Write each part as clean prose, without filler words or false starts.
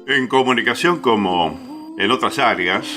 En comunicación como en otras áreas,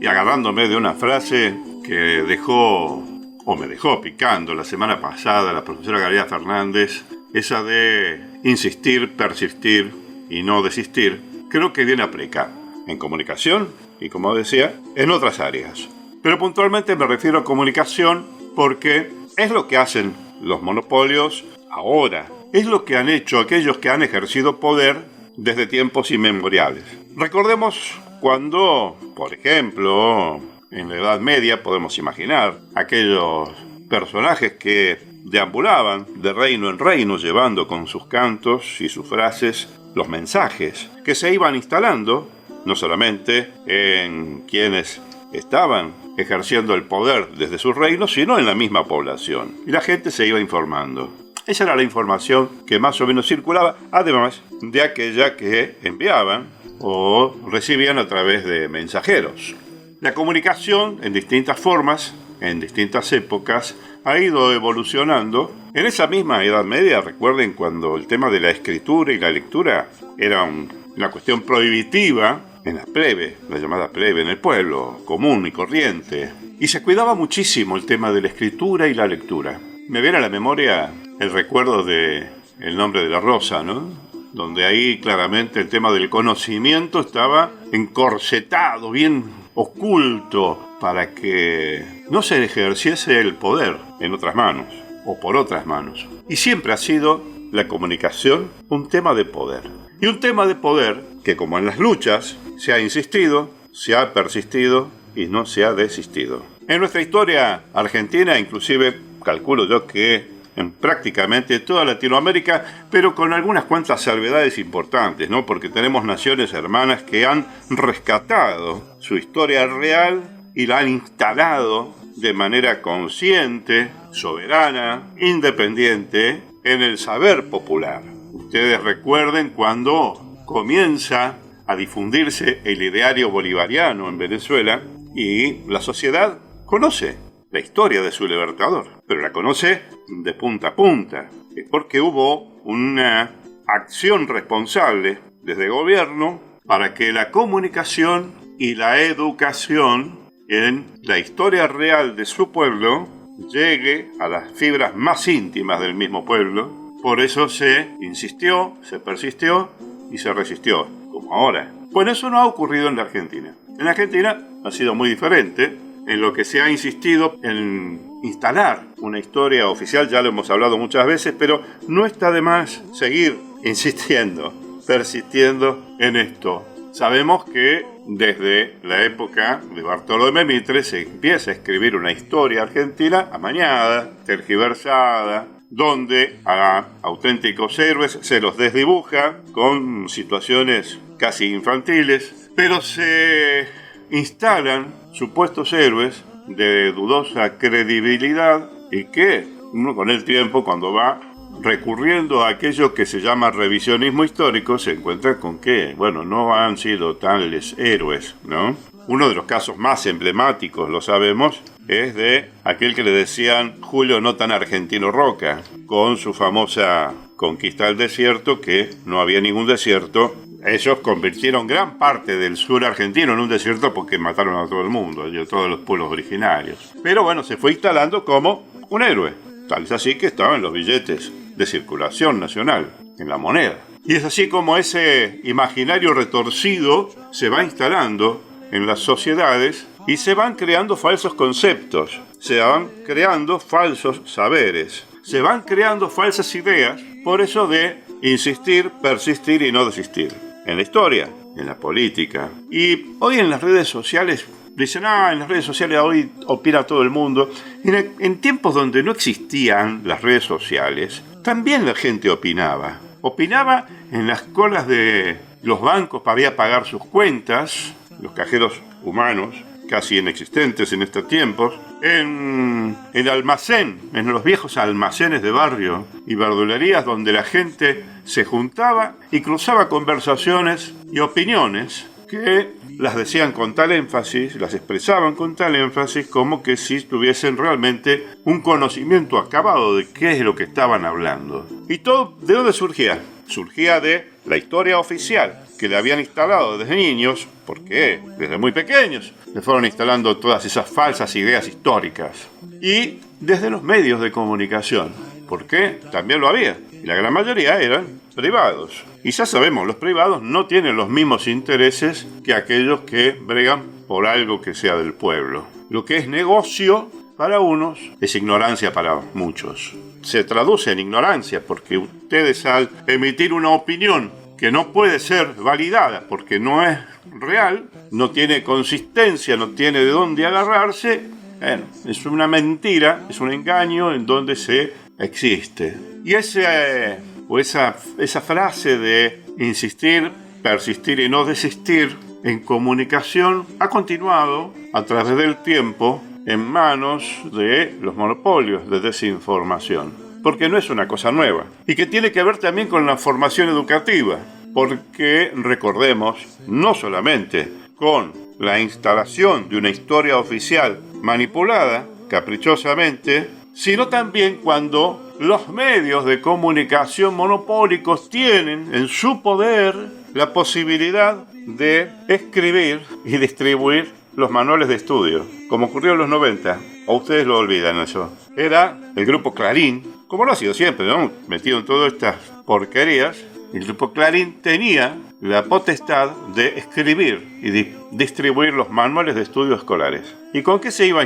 y agarrándome de una frase que me dejó picando la semana pasada la profesora Gabriela Fernández, esa de insistir, persistir y no desistir, creo que viene a aplicar en comunicación y, como decía, en otras áreas. Pero puntualmente me refiero a comunicación porque es lo que hacen los monopolios ahora, es lo que han hecho aquellos que han ejercido poder desde tiempos inmemoriales. Recordemos cuando, por ejemplo, en la Edad Media podemos imaginar aquellos personajes que deambulaban de reino en reino llevando con sus cantos y sus frases los mensajes que se iban instalando no solamente en quienes estaban ejerciendo el poder desde sus reinos, sino en la misma población. Y la gente se iba informando. Esa era la información que más o menos circulaba, además de aquella que enviaban o recibían a través de mensajeros. La comunicación, en distintas formas, en distintas épocas, ha ido evolucionando. En esa misma Edad Media, recuerden cuando el tema de la escritura y la lectura era una cuestión prohibitiva en la plebe, la llamada plebe, en el pueblo común y corriente. Y se cuidaba muchísimo el tema de la escritura y la lectura. Me viene a la memoria el recuerdo de El nombre de la rosa, ¿no? Donde ahí claramente el tema del conocimiento estaba encorsetado, bien oculto, para que no se ejerciese el poder en otras manos o por otras manos. Y siempre ha sido la comunicación un tema de poder. Y un tema de poder que, como en las luchas, se ha insistido, se ha persistido y no se ha desistido. En nuestra historia argentina, inclusive, calculo yo que en prácticamente toda Latinoamérica, pero con algunas cuantas salvedades importantes, ¿no? Porque tenemos naciones hermanas que han rescatado su historia real y la han instalado de manera consciente, soberana, independiente, en el saber popular. Ustedes recuerden cuando comienza a difundirse el ideario bolivariano en Venezuela y la sociedad conoce la historia de su libertador, pero la conoce de punta a punta. Es porque hubo una acción responsable desde el gobierno para que la comunicación y la educación en la historia real de su pueblo llegue a las fibras más íntimas del mismo pueblo. Por eso se insistió, se persistió y se resistió, como ahora. Bueno, eso no ha ocurrido en la Argentina. En la Argentina ha sido muy diferente, en lo que se ha insistido en instalar una historia oficial, ya lo hemos hablado muchas veces, pero no está de más seguir insistiendo, persistiendo en esto. Sabemos que desde la época de Bartolomé Mitre se empieza a escribir una historia argentina amañada, tergiversada, donde a auténticos héroes se los desdibuja con situaciones casi infantiles, pero se instalan supuestos héroes de dudosa credibilidad y que uno con el tiempo, cuando va recurriendo a aquello que se llama revisionismo histórico, se encuentra con que, bueno, no han sido tales héroes, ¿no? Uno de los casos más emblemáticos, lo sabemos, es de aquel que le decían Julio no tan argentino Roca, con su famosa conquista del desierto, que no había ningún desierto. Ellos convirtieron gran parte del sur argentino en un desierto porque mataron a todo el mundo, a todos los pueblos originarios. Pero bueno, se fue instalando como un héroe. Tal es así que estaba en los billetes de circulación nacional, en la moneda. Y es así como ese imaginario retorcido se va instalando en las sociedades y se van creando falsos conceptos, se van creando falsos saberes, se van creando falsas ideas, por eso de insistir, persistir y no desistir. En la historia, en la política. Y hoy en las redes sociales, dicen, en las redes sociales hoy opina todo el mundo. En tiempos donde no existían las redes sociales, también la gente opinaba. Opinaba en las colas de los bancos para ir a pagar sus cuentas, los cajeros humanos, casi inexistentes en estos tiempos, en el almacén, en los viejos almacenes de barrio y verdulerías donde la gente se juntaba y cruzaba conversaciones y opiniones que las decían con tal énfasis, las expresaban con tal énfasis como que si tuviesen realmente un conocimiento acabado de qué es lo que estaban hablando. ¿Y todo de dónde surgía? Surgía de la historia oficial que le habían instalado desde niños, porque desde muy pequeños le fueron instalando todas esas falsas ideas históricas. Y desde los medios de comunicación, porque también lo había, y la gran mayoría eran privados. Y ya sabemos, los privados no tienen los mismos intereses que aquellos que bregan por algo que sea del pueblo. Lo que es negocio para unos es ignorancia para muchos. Se traduce en ignorancia porque ustedes, al emitir una opinión que no puede ser validada porque no es real, no tiene consistencia, no tiene de dónde agarrarse, bueno, es una mentira, es un engaño en donde se existe. Y esa frase de insistir, persistir y no desistir en comunicación ha continuado a través del tiempo en manos de los monopolios de desinformación, porque no es una cosa nueva, y que tiene que ver también con la formación educativa, porque recordemos, no solamente con la instalación de una historia oficial manipulada caprichosamente, sino también cuando los medios de comunicación monopólicos tienen en su poder la posibilidad de escribir y distribuir los manuales de estudio, como ocurrió en los 90, o ustedes lo olvidan eso. Era el grupo Clarín, como lo ha sido siempre, ¿no? Metido en todas estas porquerías. El grupo Clarín tenía la potestad de escribir y distribuir los manuales de estudio escolares. ¿Y con qué se iba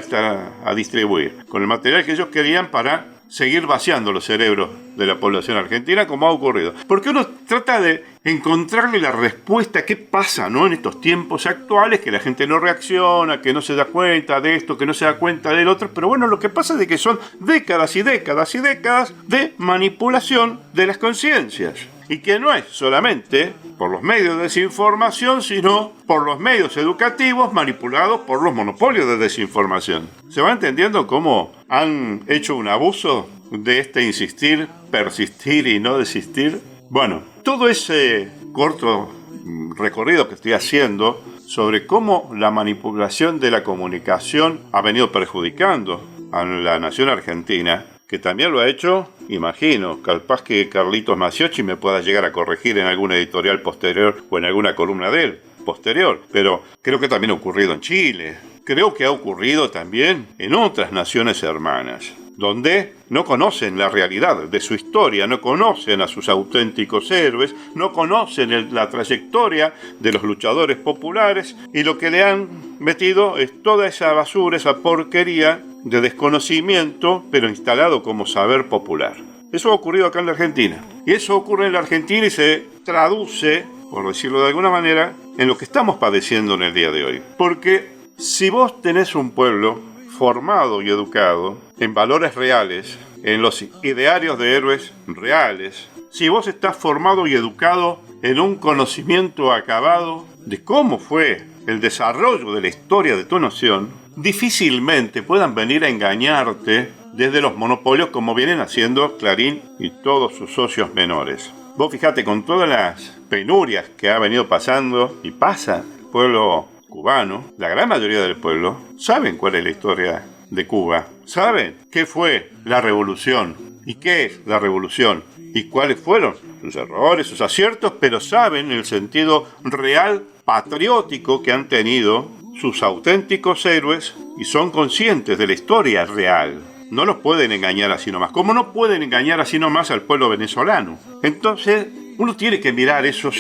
a distribuir? Con el material que ellos querían para seguir vaciando los cerebros de la población argentina, como ha ocurrido. Porque uno trata de encontrarle la respuesta a qué pasa, ¿no?, en estos tiempos actuales, que la gente no reacciona, que no se da cuenta de esto, que no se da cuenta del otro. Pero bueno, lo que pasa es de que son décadas y décadas y décadas de manipulación de las conciencias. Y que no es solamente por los medios de desinformación, sino por los medios educativos manipulados por los monopolios de desinformación. ¿Se va entendiendo cómo han hecho un abuso de este insistir, persistir y no desistir? Bueno, todo ese corto recorrido que estoy haciendo sobre cómo la manipulación de la comunicación ha venido perjudicando a la nación argentina, que también lo ha hecho, imagino, capaz que Carlitos Maciocchi me pueda llegar a corregir en alguna editorial posterior o en alguna columna de él posterior, pero creo que también ha ocurrido en Chile, creo que ha ocurrido también en otras naciones hermanas, donde no conocen la realidad de su historia, no conocen a sus auténticos héroes, no conocen la trayectoria de los luchadores populares, y lo que le han metido es toda esa basura, esa porquería de desconocimiento, pero instalado como saber popular. Eso ha ocurrido acá en la Argentina. Y eso ocurre en la Argentina y se traduce, por decirlo de alguna manera, en lo que estamos padeciendo en el día de hoy. Porque si vos tenés un pueblo formado y educado en valores reales, en los idearios de héroes reales, si vos estás formado y educado en un conocimiento acabado de cómo fue el desarrollo de la historia de tu nación, difícilmente puedan venir a engañarte desde los monopolios como vienen haciendo Clarín y todos sus socios menores. Vos fijate, con todas las penurias que ha venido pasando y pasa el pueblo cubano, la gran mayoría del pueblo saben cuál es la historia de Cuba, saben qué fue la revolución y qué es la revolución y cuáles fueron sus errores, sus aciertos, pero saben el sentido real patriótico que han tenido sus auténticos héroes y son conscientes de la historia real. No los pueden engañar así nomás, como no pueden engañar así nomás al pueblo venezolano. Entonces, uno tiene que mirar esos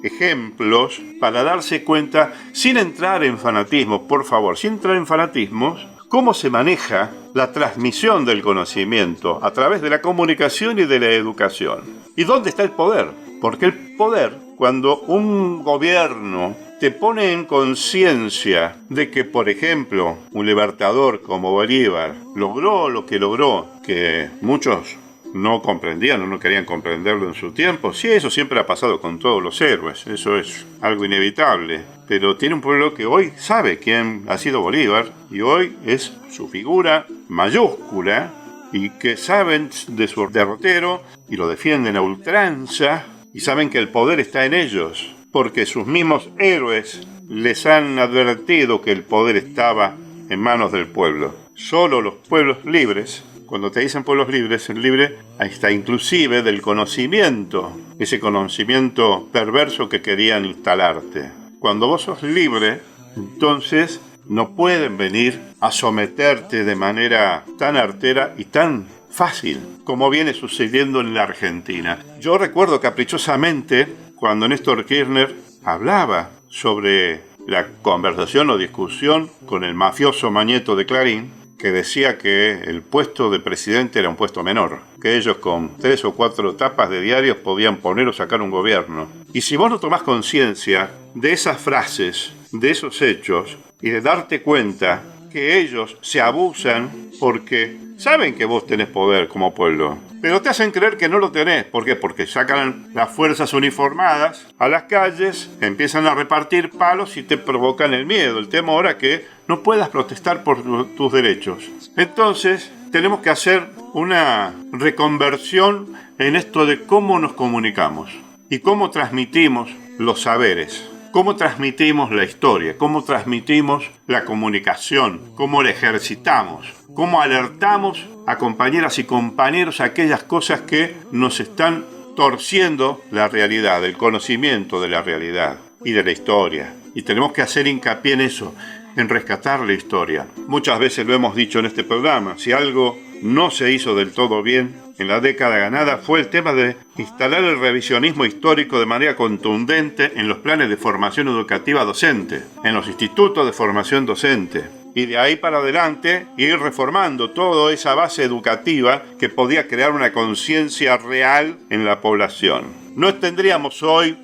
ejemplos para darse cuenta, sin entrar en fanatismo, por favor, sin entrar en fanatismos, cómo se maneja la transmisión del conocimiento a través de la comunicación y de la educación. ¿Y dónde está el poder? Porque el poder, cuando un gobierno te pone en conciencia de que, por ejemplo, un libertador como Bolívar logró lo que logró, que muchos no comprendían o no querían comprenderlo en su tiempo. Sí, eso siempre ha pasado con todos los héroes, eso es algo inevitable. Pero tiene un pueblo que hoy sabe quién ha sido Bolívar y hoy es su figura mayúscula y que saben de su derrotero y lo defienden a ultranza y saben que el poder está en ellos porque sus mismos héroes les han advertido que el poder estaba en manos del pueblo. Solo los pueblos libres cuando te dicen pueblos libres, el libre está inclusive del conocimiento, ese conocimiento perverso que querían instalarte. Cuando vos sos libre, entonces no pueden venir a someterte de manera tan artera y tan fácil como viene sucediendo en la Argentina. Yo recuerdo caprichosamente cuando Néstor Kirchner hablaba sobre la conversación o discusión con el mafioso Mañeto de Clarín, que decía que el puesto de presidente era un puesto menor, que ellos con 3 o 4 tapas de diarios podían poner o sacar un gobierno. Y si vos no tomás conciencia de esas frases, de esos hechos, y de darte cuenta que ellos se abusan porque saben que vos tenés poder como pueblo, pero te hacen creer que no lo tenés. ¿Por qué? Porque sacan las fuerzas uniformadas a las calles, empiezan a repartir palos y te provocan el miedo, el temor a que no puedas protestar por tus derechos. Entonces, tenemos que hacer una reconversión en esto de cómo nos comunicamos y cómo transmitimos los saberes. Cómo transmitimos la historia, cómo transmitimos la comunicación, cómo la ejercitamos, cómo alertamos a compañeras y compañeros a aquellas cosas que nos están torciendo la realidad, el conocimiento de la realidad y de la historia. Y tenemos que hacer hincapié en eso, en rescatar la historia. Muchas veces lo hemos dicho en este programa, si algo no se hizo del todo bien en la década ganada fue el tema de instalar el revisionismo histórico de manera contundente en los planes de formación educativa docente, en los institutos de formación docente. Y de ahí para adelante ir reformando toda esa base educativa que podía crear una conciencia real en la población. No tendríamos hoy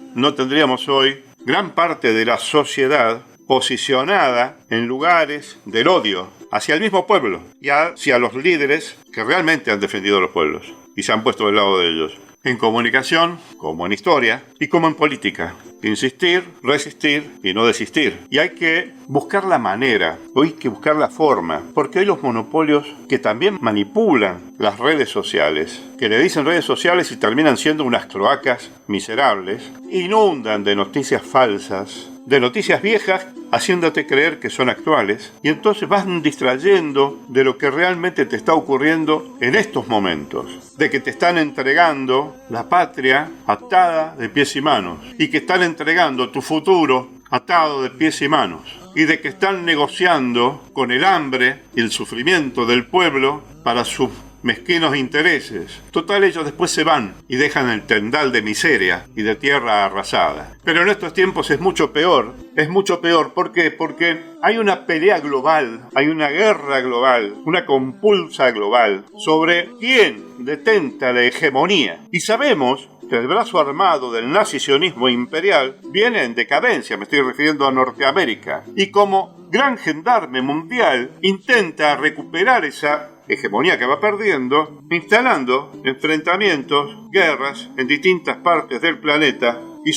gran parte de la sociedad posicionada en lugares del odio hacia el mismo pueblo y hacia los líderes que realmente han defendido a los pueblos y se han puesto del lado de ellos. En comunicación, como en historia y como en política. Insistir, resistir y no desistir. Y hay que buscar la manera, hay que buscar la forma, porque hay los monopolios que también manipulan las redes sociales, que le dicen redes sociales y terminan siendo unas cloacas miserables, inundan de noticias falsas, de noticias viejas, haciéndote creer que son actuales, y entonces vas distrayendo de lo que realmente te está ocurriendo en estos momentos, de que te están entregando la patria atada de pies y manos, y que están entregando tu futuro atado de pies y manos, y de que están negociando con el hambre y el sufrimiento del pueblo para sus mezquinos intereses. Total, ellos después se van y dejan el tendal de miseria y de tierra arrasada. Pero en estos tiempos es mucho peor. ¿Por qué? Porque hay una pelea global, hay una guerra global, una compulsa global sobre quién detenta la hegemonía. Y sabemos que el brazo armado del nazi-sionismo imperial viene en decadencia, me estoy refiriendo a Norteamérica, y como gran gendarme mundial intenta recuperar esa hegemonía que va perdiendo, instalando enfrentamientos, guerras en distintas partes del planeta y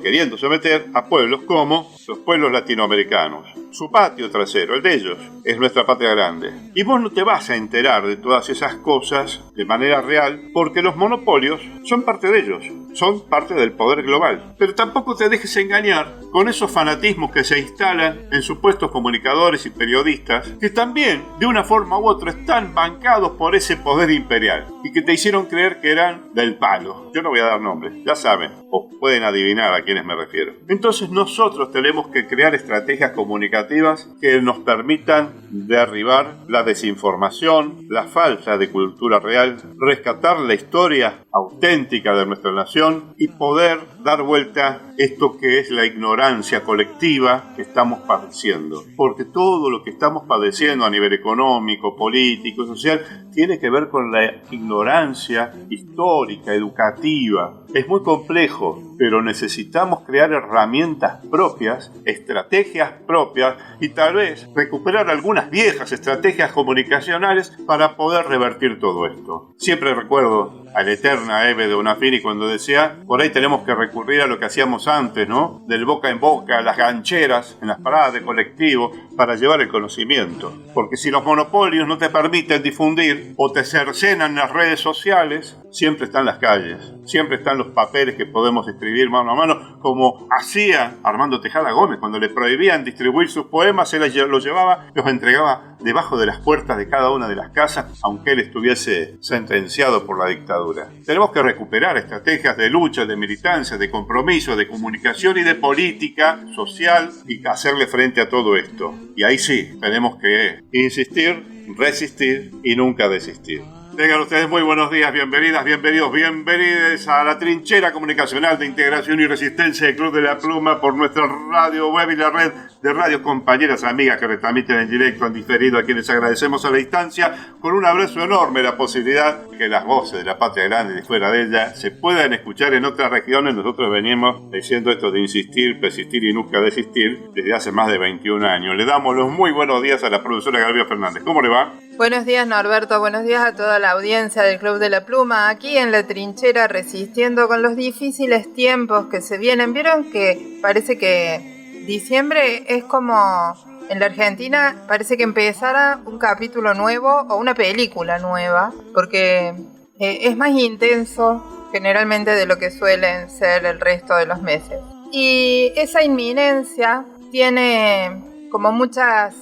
queriendo someter a pueblos como los pueblos latinoamericanos. Su patio trasero, el de ellos, es nuestra patria grande. Y vos no te vas a enterar de todas esas cosas de manera real porque los monopolios son parte de ellos, son parte del poder global. Pero tampoco te dejes engañar con esos fanatismos que se instalan en supuestos comunicadores y periodistas que también, de una forma u otra, están bancados por ese poder imperial y que te hicieron creer que eran del palo. Yo no voy a dar nombres, ya saben, o pueden adivinar a quiénes me refiero. Entonces nosotros tenemos que crear estrategias comunicativas que nos permitan derribar la desinformación, la falta de cultura real, rescatar la historia auténtica de nuestra nación y poder dar vuelta esto que es la ignorancia colectiva que estamos padeciendo. Porque todo lo que estamos padeciendo a nivel económico, político, social, tiene que ver con la ignorancia histórica, educativa. Es muy complejo, pero necesitamos crear herramientas propias, estrategias propias y tal vez recuperar algunas viejas estrategias comunicacionales para poder revertir todo esto. Siempre recuerdo a la eterna Eve de Bonafini cuando decía, por ahí tenemos que recurrir a lo que hacíamos antes, ¿no? Del boca en boca, las gancheras en las paradas de colectivo para llevar el conocimiento. Porque si los monopolios no te permiten difundir o te cercenan las redes sociales, siempre está en las calles, siempre están los papeles que podemos escribir mano a mano, como hacía Armando Tejada Gómez. Cuando le prohibían distribuir sus poemas, él los llevaba, los entregaba debajo de las puertas de cada una de las casas, aunque él estuviese sentenciado por la dictadura. Tenemos que recuperar estrategias de lucha, de militancia, de compromiso, de comunicación y de política social y hacerle frente a todo esto. Y ahí sí, tenemos que insistir, resistir y nunca desistir. Tengan ustedes muy buenos días, bienvenidas, bienvenidos a la trinchera comunicacional de integración y resistencia del Club de la Pluma por nuestra radio web y la red de radios compañeras amigas que retransmiten en directo, en diferido, a quienes agradecemos a la distancia, con un abrazo enorme la posibilidad que las voces de la patria grande y de fuera de ella se puedan escuchar en otras regiones. Nosotros venimos diciendo esto de insistir, persistir y nunca desistir desde hace más de 21 años. Le damos los muy buenos días a la profesora Gabriela Fernández. ¿Cómo le va? Buenos días, Norberto, buenos días a toda la audiencia del Club de la Pluma, aquí en la trinchera resistiendo con los difíciles tiempos que se vienen. Vieron que parece que diciembre es como en la Argentina, parece que empezara un capítulo nuevo o una película nueva, porque es más intenso generalmente de lo que suelen ser el resto de los meses. Y esa inminencia tiene como muchas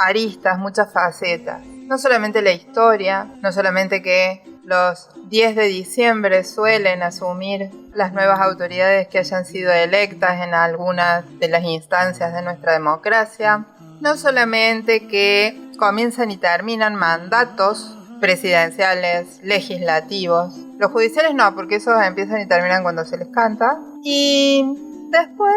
aristas, muchas facetas. No solamente la historia, no solamente que los 10 de diciembre suelen asumir las nuevas autoridades que hayan sido electas en algunas de las instancias de nuestra democracia, no solamente que comienzan y terminan mandatos presidenciales, legislativos, los judiciales no, porque esos empiezan y terminan cuando se les canta, y después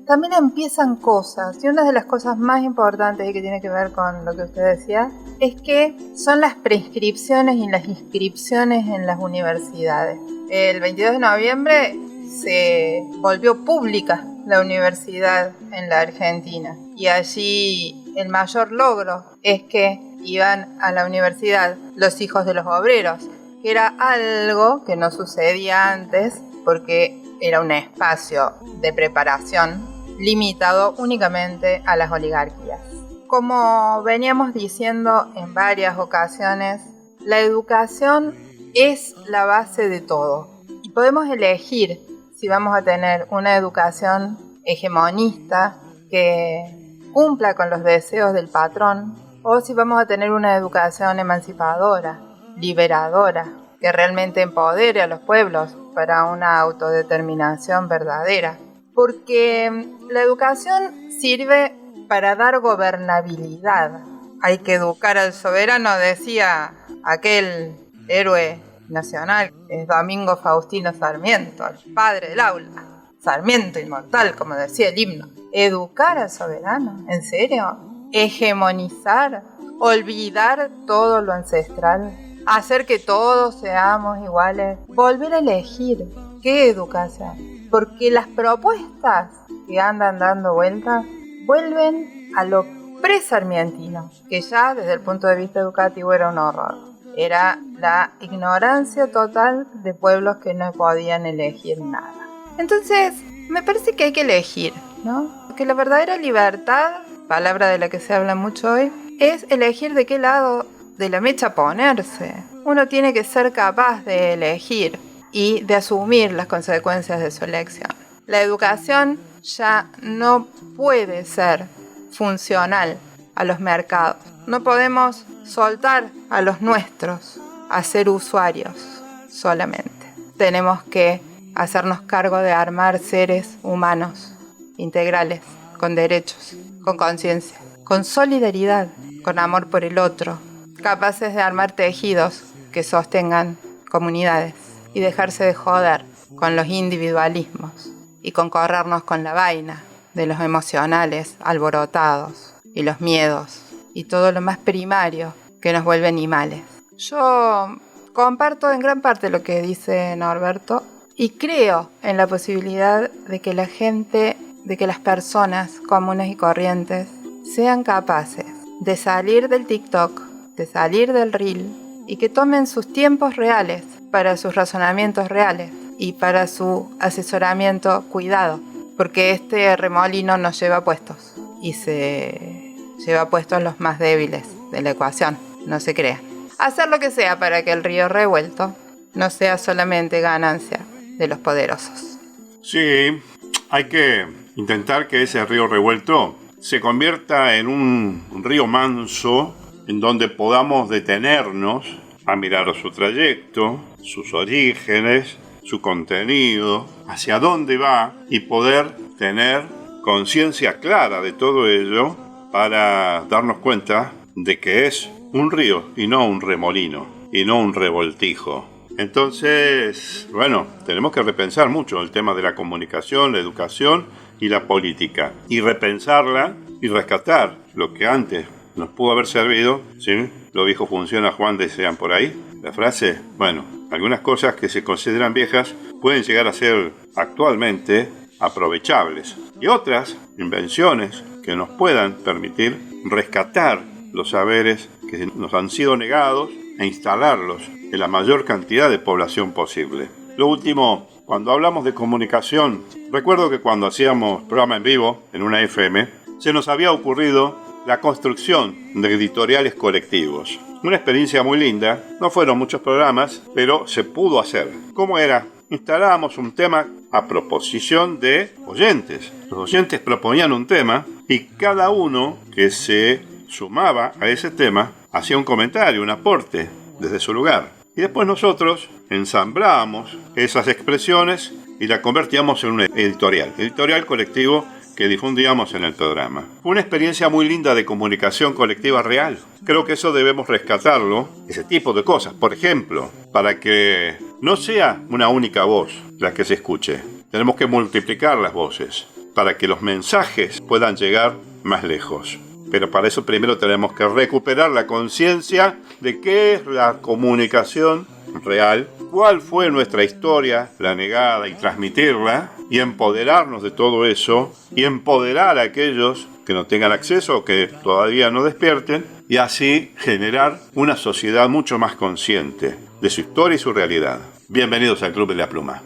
también empiezan cosas, y una de las cosas más importantes y que tiene que ver con lo que usted decía, es que son las prescripciones y las inscripciones en las universidades. El 22 de noviembre se volvió pública la universidad en la Argentina, y allí el mayor logro es que iban a la universidad los hijos de los obreros, que era algo que no sucedía antes, porque era un espacio de preparación limitado únicamente a las oligarquías. Como veníamos diciendo en varias ocasiones, la educación es la base de todo. Y podemos elegir si vamos a tener una educación hegemonista que cumpla con los deseos del patrón, o si vamos a tener una educación emancipadora, liberadora, que realmente empodere a los pueblos para una autodeterminación verdadera. Porque la educación sirve para dar gobernabilidad. Hay que educar al soberano, decía aquel héroe nacional, es Domingo Faustino Sarmiento, el padre del aula. Sarmiento inmortal, como decía el himno. ¿Educar al soberano? ¿En serio? ¿Hegemonizar? ¿Olvidar todo lo ancestral? ¿Hacer que todos seamos iguales? ¿Volver a elegir? ¿Qué educación? Porque las propuestas que andan dando vueltas vuelven a lo pre-sarmientino, que ya desde el punto de vista educativo era un horror. Era la ignorancia total de pueblos que no podían elegir nada. Entonces, me parece que hay que elegir, ¿no? Porque la verdadera libertad, palabra de la que se habla mucho hoy, es elegir de qué lado de la mecha ponerse. Uno tiene que ser capaz de elegir y de asumir las consecuencias de su elección. La educación ya no puede ser funcional a los mercados. No podemos soltar a los nuestros a ser usuarios solamente. Tenemos que hacernos cargo de armar seres humanos, integrales, con derechos, con conciencia, con solidaridad, con amor por el otro, capaces de armar tejidos que sostengan comunidades y dejarse de joder con los individualismos y con corrernos con la vaina de los emocionales alborotados y los miedos y todo lo más primario que nos vuelve animales. Yo comparto en gran parte lo que dice Norberto y creo en la posibilidad de que la gente, de que las personas comunes y corrientes sean capaces de salir del TikTok, de salir del Reel y que tomen sus tiempos reales para sus razonamientos reales y para su asesoramiento cuidado, porque este remolino nos lleva puestos y se lleva puestos los más débiles de la ecuación, no se crean. Hacer lo que sea para que el río revuelto no sea solamente ganancia de los poderosos. Sí, hay que intentar que ese río revuelto se convierta en un río manso en donde podamos detenernos a mirar su trayecto, sus orígenes, su contenido, hacia dónde va y poder tener conciencia clara de todo ello para darnos cuenta de que es un río y no un remolino y no un revoltijo. Entonces, bueno, tenemos que repensar mucho el tema de la comunicación, la educación y la política, y repensarla y rescatar lo que antes nos pudo haber servido, ¿sí? Lo viejo funciona, Juan, decían por ahí. La frase, bueno, algunas cosas que se consideran viejas pueden llegar a ser actualmente aprovechables, y otras invenciones que nos puedan permitir rescatar los saberes que nos han sido negados e instalarlos en la mayor cantidad de población posible. Lo último, cuando hablamos de comunicación, recuerdo que cuando hacíamos programa en vivo en una FM, se nos había ocurrido la construcción de editoriales colectivos. Una experiencia muy linda, no fueron muchos programas, pero se pudo hacer. ¿Cómo era? Instalábamos un tema a proposición de oyentes. Los oyentes proponían un tema y cada uno que se sumaba a ese tema hacía un comentario, un aporte desde su lugar. Y después nosotros ensamblábamos esas expresiones y la convertíamos en un editorial colectivo que difundíamos en el programa. Fue una experiencia muy linda de comunicación colectiva real. Creo que eso debemos rescatarlo, ese tipo de cosas. Por ejemplo, para que no sea una única voz la que se escuche, tenemos que multiplicar las voces para que los mensajes puedan llegar más lejos. Pero para eso primero tenemos que recuperar la conciencia de qué es la comunicación real, cuál fue nuestra historia, la negada, y transmitirla, y empoderarnos de todo eso, y empoderar a aquellos que no tengan acceso o que todavía no despierten, y así generar una sociedad mucho más consciente de su historia y su realidad. Bienvenidos al Club de la Pluma.